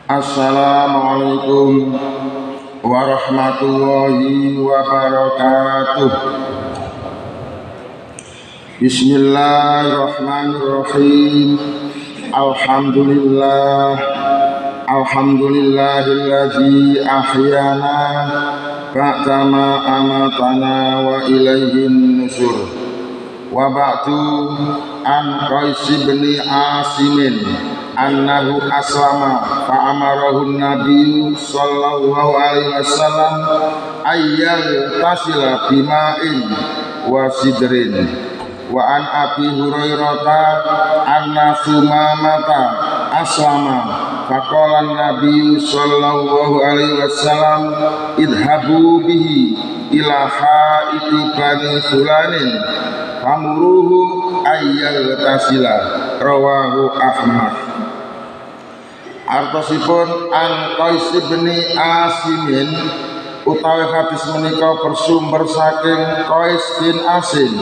Assalamualaikum warahmatullahi wabarakatuh. Bismillahirrahmanirrahim. Alhamdulillahilladzi ahyana ba'da ma amatana wa ilaihin nusur. Wa ba'du an Qais bin Asimin annahu aslama fa amarahu Nabi sallallahu alaihi wasallam ayyal tasila bima'in wa sidrin. Wa an Abi Hurairah anna Sumamata aslama faqala Nabi sallallahu alaihi wasallam idhabu bihi ila haiti bani fulanin famuruhu ayyal tasila, rawahu Ahmad. Artosipun an Qais bin Asimin utawi hadis menika bersumber saking Qais bin Asim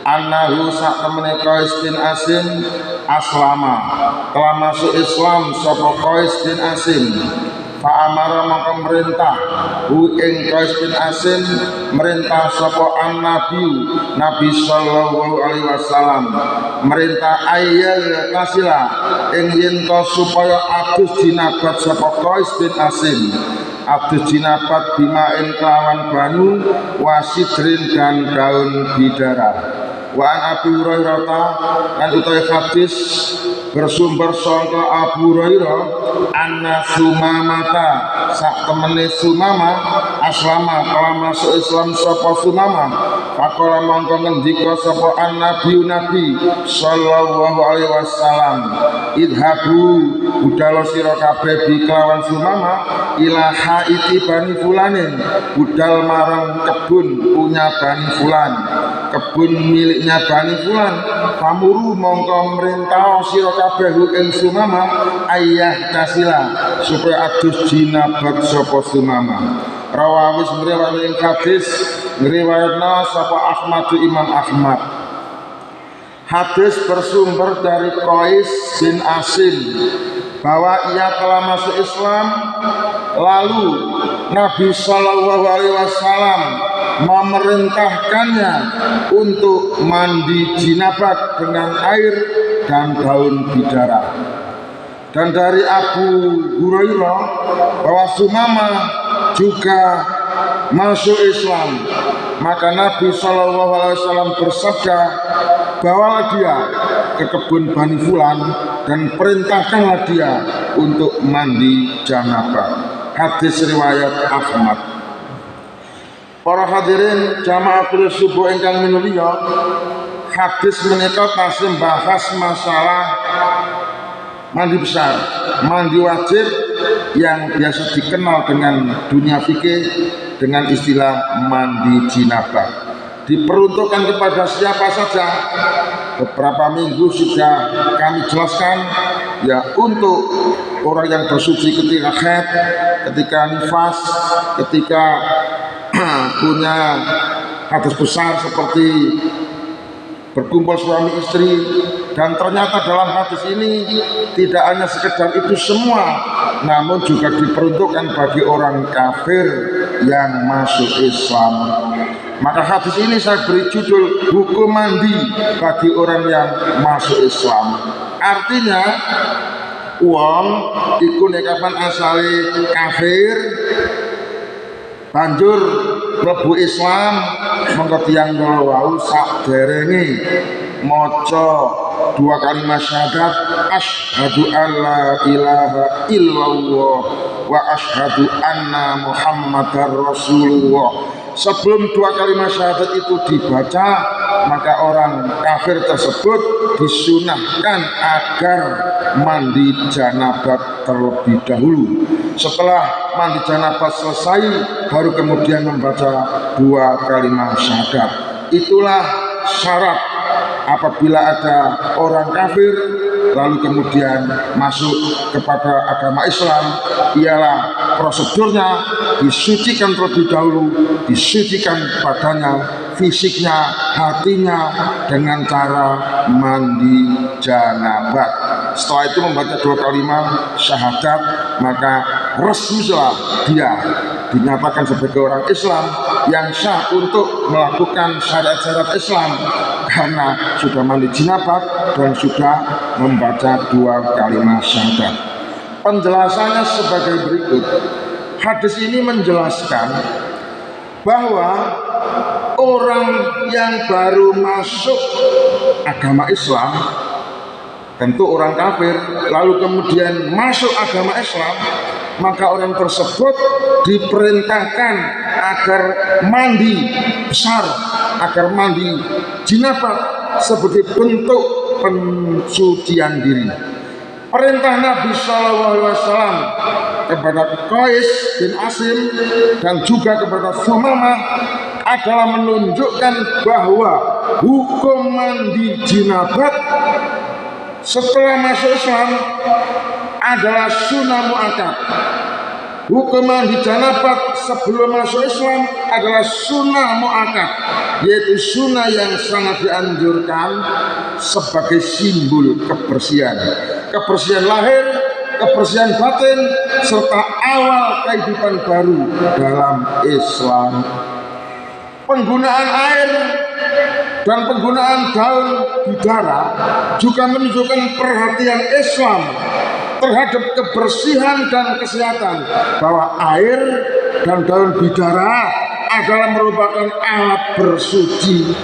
annahu sak temene Qais bin Asim aslama telah masuk Islam sapa Qais bin Asim fa amara maka merintah hu ing Qais bin Asim merintah sapa Nabi sallallahu alaihi wasallam merintah ayyal kasila ing yen to supaya adus jinabat sapa Qais bin Asim adus jinabat bimain kelawan banyu wasidrin dan daun bidara. Wa an Abi Hurairah lan utawi hadis bersumber sangka Abu Hurairah anna Sumamata sak temene Sumama aslama kala masuk Islam sapa Sumama faqala mongko ngendika sapa Nabi sallallahu alaihi wasallam idhabu budal sira kabeh bi kelawan Sumama ila haiti bani fulanin budal marang kebun punya bani fulan kebun miliknya Bani Fulan famuru mongko merintah sira kabeh ing Sumama ayah tasila supaya adus jinabat sapa Sumama. Rawawis ngriwayat ing hadis ngriwayatna sapa Ahmad Imam Ahmad. Hadis bersumber dari Qais bin Asim bahwa ia telah masuk Islam lalu Nabi sallallahu alaihi wasallam memerintahkannya untuk mandi jinabat dengan air dan daun bidara. Dan dari Abu Hurairah bahwa Sumama juga masuk Islam, maka Nabi sallallahu alaihi wasallam bersabda, bawalah dia ke kebun Bani Fulan dan perintahkanlah dia untuk mandi janabah. Hadis riwayat Ahmad. Para hadirin jamaatul subuh ingkang minulya, hadis menika tasih bahas masalah mandi besar, mandi wajib yang biasa dikenal dengan dunia fikih dengan istilah mandi jinabah. Diperuntukkan kepada siapa saja? Beberapa minggu sudah kami jelaskan, ya untuk orang yang bersuci ketika haid, ketika nifas, ketika punya hadas besar seperti berkumpul suami istri. Dan ternyata dalam hadis ini tidak hanya sekedar itu semua, namun juga diperuntukkan bagi orang kafir yang masuk Islam. Maka hadis ini saya beri judul hukum mandi bagi orang yang masuk Islam. Artinya wong iku nek kapan asale kafir banjur mlebu Islam monggo tiyang wau sakderenge maca dua kalimat syahadat asyhadu alla ilaha illallah wa asyhadu anna muhammadar rasulullah. Sebelum dua kalimat syahadat itu dibaca, maka orang kafir tersebut disunahkan agar mandi janabat terlebih dahulu. Setelah mandi janabat selesai, baru kemudian membaca dua kalimat syahadat. Itulah syarat apabila ada orang kafir lalu kemudian masuk kepada agama Islam, ialah prosedurnya disucikan terlebih dahulu, disucikan badannya, fisiknya, hatinya dengan cara mandi janabat. Setelah itu membaca dua kalimat syahadat, maka resmilah dia dinyatakan sebagai orang Islam yang sah untuk melakukan syarat-syarat Islam karena sudah mandi jinabat dan sudah membaca 2 kalimat syahadat. Penjelasannya sebagai berikut. Hadis ini menjelaskan bahwa orang yang baru masuk agama Islam, tentu orang kafir, lalu kemudian masuk agama Islam, maka orang tersebut diperintahkan agar mandi besar, agar mandi jinabat sebagai bentuk pensucian diri. Perintah Nabi SAW kepada Qais bin Asim dan juga kepada Sumamah adalah menunjukkan bahwa hukum mandi jinabat setelah masuk Islam adalah sunnah muakkad. Hukum mandi janabat sebelum masuk Islam adalah sunnah muakkad, yaitu sunnah yang sangat dianjurkan sebagai simbol kebersihan lahir, kebersihan batin, serta awal kehidupan baru dalam Islam. Penggunaan air dan penggunaan daun bidara juga menunjukkan perhatian Islam terhadap kebersihan dan kesehatan, bahwa air dan daun bidara adalah merupakan alat bersuci.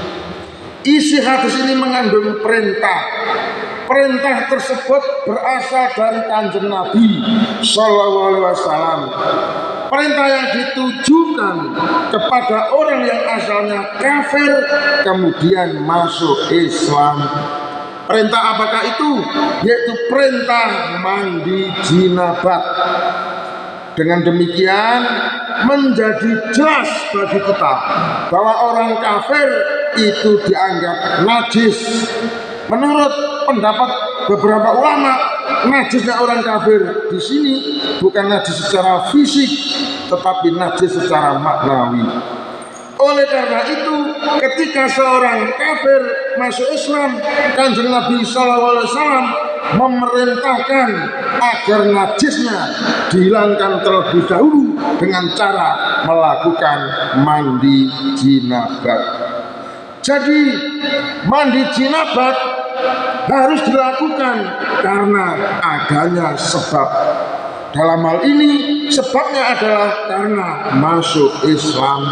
Isi hadis ini mengandung perintah. Perintah tersebut berasal dari Kanjeng Nabi Sallallahu Alaihi Wasallam. Perintah yang ditujukan kepada orang yang asalnya kafir kemudian masuk Islam. Perintah apakah itu? Yaitu perintah mandi jinabat. Dengan demikian menjadi jelas bagi kita bahwa orang kafir itu dianggap najis. Menurut pendapat beberapa ulama, najisnya orang kafir di sini bukan najis secara fisik, tetapi najis secara maknawi. Oleh karena itu, ketika seorang kafir masuk Islam, Kanjeng Nabi SAW memerintahkan agar najisnya dihilangkan terlebih dahulu dengan cara melakukan mandi jinabat. Jadi mandi jinabat harus dilakukan karena adanya sebab. Dalam hal ini sebabnya adalah karena masuk Islam.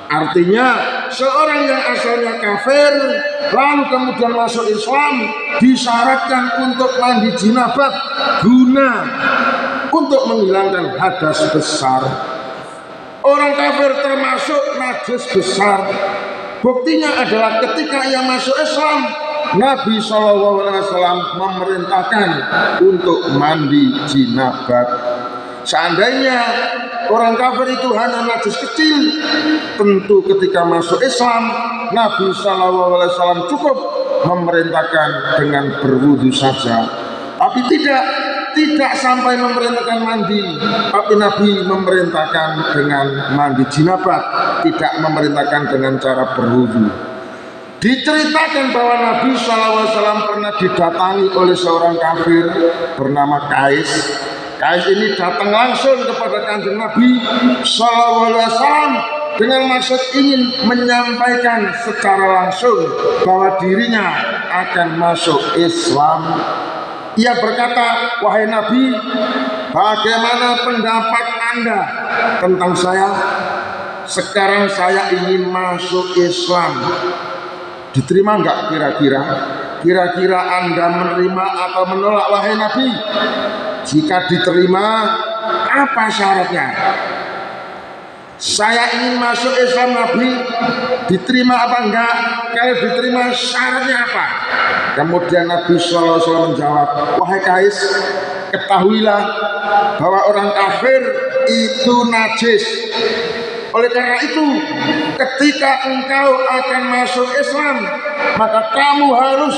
Artinya seorang yang asalnya kafir lalu kemudian masuk Islam disyaratkan untuk mandi jinabat guna untuk menghilangkan hadas besar. Orang kafir termasuk najis besar. Buktinya adalah ketika ia masuk Islam, Nabi SAW memerintahkan untuk mandi jinabat. Seandainya orang kafir itu hanya najis kecil, tentu ketika masuk Islam, Nabi SAW cukup memerintahkan dengan berwudu saja. Tapi tidak sampai memerintahkan mandi, tapi Nabi memerintahkan dengan mandi jinabat, tidak memerintahkan dengan cara berwudu. Diceritakan bahwa Nabi SAW pernah didatangi oleh seorang kafir bernama Qais. Qais ini datang langsung kepada Kanjeng Nabi SAW dengan maksud ingin menyampaikan secara langsung bahwa dirinya akan masuk Islam. Ia berkata, "Wahai Nabi, bagaimana pendapat Anda tentang saya? Sekarang saya ingin masuk Islam. Diterima enggak kira-kira? Kira-kira Anda menerima atau menolak, wahai Nabi? Jika diterima, apa syaratnya?" "Saya ingin masuk Islam, Nabi. Diterima apa enggak? Kalau diterima, syaratnya apa?" Kemudian Nabi SAW menjawab, "Wahai Qais, ketahuilah bahwa orang kafir itu najis. Oleh karena itu, ketika engkau akan masuk Islam, maka kamu harus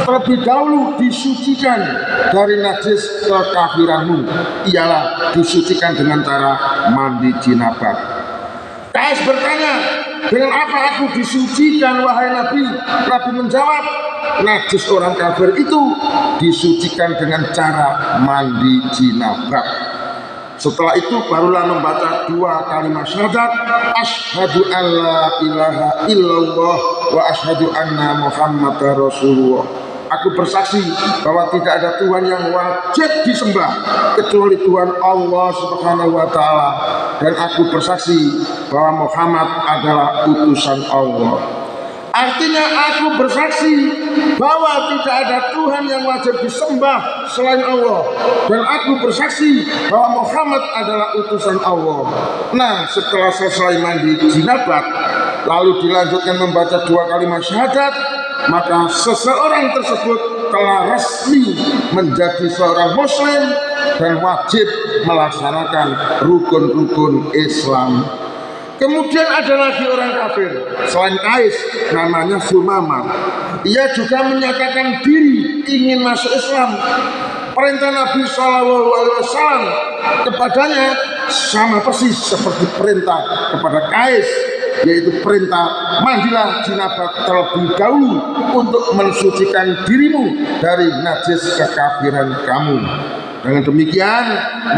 terlebih dahulu disucikan dari najis kekafiranmu. Ialah disucikan dengan cara mandi jinabat." Qais bertanya, dengan apa aku disucikan wahai Nabi? Nabi menjawab, najis orang kafir itu disucikan dengan cara mandi jinabah. Setelah itu barulah membaca 2 kalimat syahadat, asyhadu alla ilaha illallah wa asyhadu anna muhammadar rasulullah. Aku bersaksi bahwa tidak ada Tuhan yang wajib disembah kecuali Tuhan Allah Subhanahu wa taala, dan aku bersaksi bahwa Muhammad adalah utusan Allah. Artinya aku bersaksi bahwa tidak ada Tuhan yang wajib disembah selain Allah, dan aku bersaksi bahwa Muhammad adalah utusan Allah. Nah, setelah selesai mandi jinabat lalu dilanjutkan membaca 2 kalimat syahadat, maka seseorang tersebut telah resmi menjadi seorang muslim dan wajib melaksanakan rukun-rukun Islam. Kemudian ada lagi orang kafir selain Qais, namanya Sumamah. Ia juga menyatakan diri ingin masuk Islam. Perintah Nabi SAW kepadanya sama persis seperti perintah kepada Qais, yaitu perintah mandilah jinabah terlebih dahulu untuk mensucikan dirimu dari najis kekafiran kamu. Dengan demikian,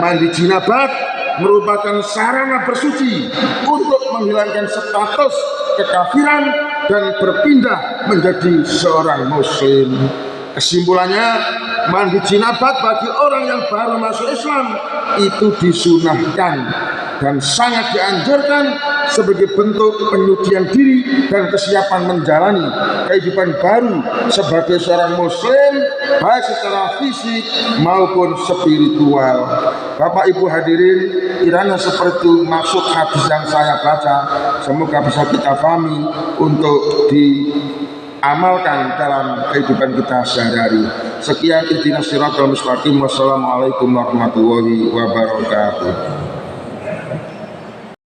mandi jinabah merupakan sarana bersuci untuk menghilangkan status kekafiran dan berpindah menjadi seorang muslim. Kesimpulannya, mandi jinabat bagi orang yang baru masuk Islam itu disunahkan dan sangat dianjurkan sebagai bentuk penyucian diri dan kesiapan menjalani kehidupan baru sebagai seorang muslim, baik secara fisik maupun spiritual. Bapak Ibu hadirin, kiranya seperti itu maksud hadis yang saya baca, semoga bisa kita pahami untuk diamalkan dalam kehidupan kita sehari-hari. Sekian, ihdinas siratal mustaqim. Wassalamualaikum warahmatullahi wabarakatuh.